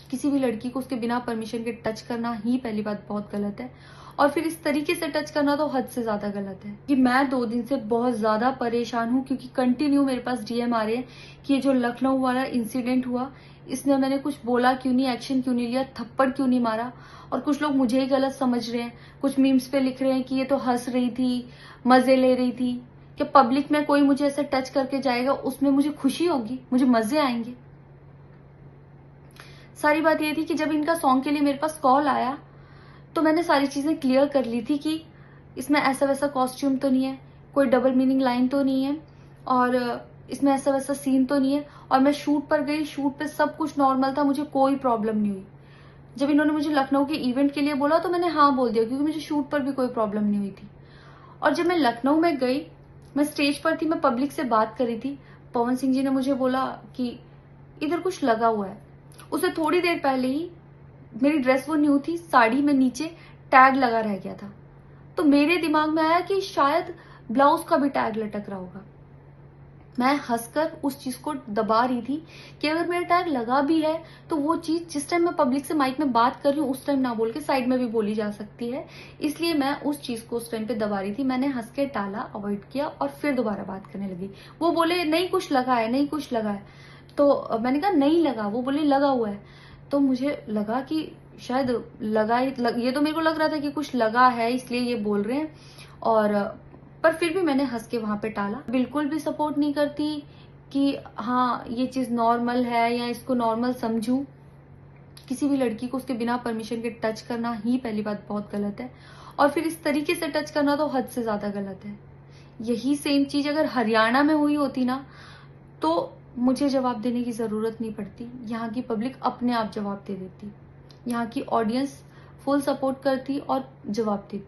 किसी भी लड़की को उसके बिना परमिशन के टच करना ही पहली बात बहुत गलत है, और फिर इस तरीके से टच करना तो हद से ज्यादा गलत है। कि मैं 2 दिन से बहुत ज्यादा परेशान हूँ, क्योंकि कंटिन्यू मेरे पास डीएम आ रहे हैं कि ये जो लखनऊ वाला इंसिडेंट हुआ, इसने मैंने कुछ बोला क्यों नहीं, एक्शन क्यों नहीं लिया, थप्पड़ क्यों नहीं मारा, और कुछ लोग मुझे ही गलत समझ रहे हैं। कुछ मीम्स पे लिख रहे हैं कि ये तो हंस रही थी, मजे ले रही थी। कि पब्लिक में कोई मुझे ऐसे टच करके जाएगा, उसमें मुझे खुशी होगी, मुझे मजे आएंगे। सारी बात ये थी कि जब इनका सॉन्ग के लिए मेरे पास कॉल आया तो मैंने सारी चीजें क्लियर कर ली थी कि इसमें ऐसा वैसा कॉस्ट्यूम तो नहीं है, कोई डबल मीनिंग लाइन तो नहीं है, और इसमें ऐसा वैसा सीन तो नहीं है। और मैं शूट पर गई, शूट पे सब कुछ नॉर्मल था, मुझे कोई प्रॉब्लम नहीं हुई। जब इन्होंने मुझे लखनऊ के इवेंट के लिए बोला तो मैंने हाँ बोल दिया, क्योंकि मुझे शूट पर भी कोई प्रॉब्लम नहीं हुई थी। और जब मैं लखनऊ में गई, मैं स्टेज पर थी, मैं पब्लिक से बात कर रही थी, पवन सिंह जी ने मुझे बोला कि इधर कुछ लगा हुआ है। उसे थोड़ी देर पहले ही मेरी ड्रेस वो न्यू थी, साड़ी में नीचे टैग लगा रह गया था। तो मेरे दिमाग में आया कि शायद ब्लाउज का भी टैग लटक रहा होगा। मैं हंसकर उस चीज को दबा रही थी कि अगर मेरा टैग लगा भी है तो वो चीज जिस टाइम मैं पब्लिक से माइक में बात कर रही हूँ उस टाइम ना बोल के साइड में भी बोली जा सकती है, इसलिए मैं उस चीज को उस टाइम पे दबा रही थी। मैंने हंस के टाला, अवॉइड किया और फिर दोबारा बात करने लगी। वो बोले नहीं कुछ लगा है, नहीं कुछ लगा है। तो मैंने कहा नहीं लगा, वो बोले लगा हुआ है। तो मुझे लगा कि शायद लगा ये तो मेरे को लग रहा था कि कुछ लगा है इसलिए ये बोल रहे हैं, और पर फिर भी मैंने हंस के वहां पे टाला। बिल्कुल भी सपोर्ट नहीं करती कि हाँ ये चीज नॉर्मल है या इसको नॉर्मल समझूं। किसी भी लड़की को उसके बिना परमिशन के टच करना ही पहली बात बहुत गलत है, और फिर इस तरीके से टच करना तो हद से ज्यादा गलत है। यही सेम चीज अगर हरियाणा में हुई होती ना तो मुझे जवाब देने की जरूरत नहीं पड़ती, यहाँ की पब्लिक अपने आप जवाब दे देती, यहाँ की ऑडियंस फुल सपोर्ट करती और जवाब देती।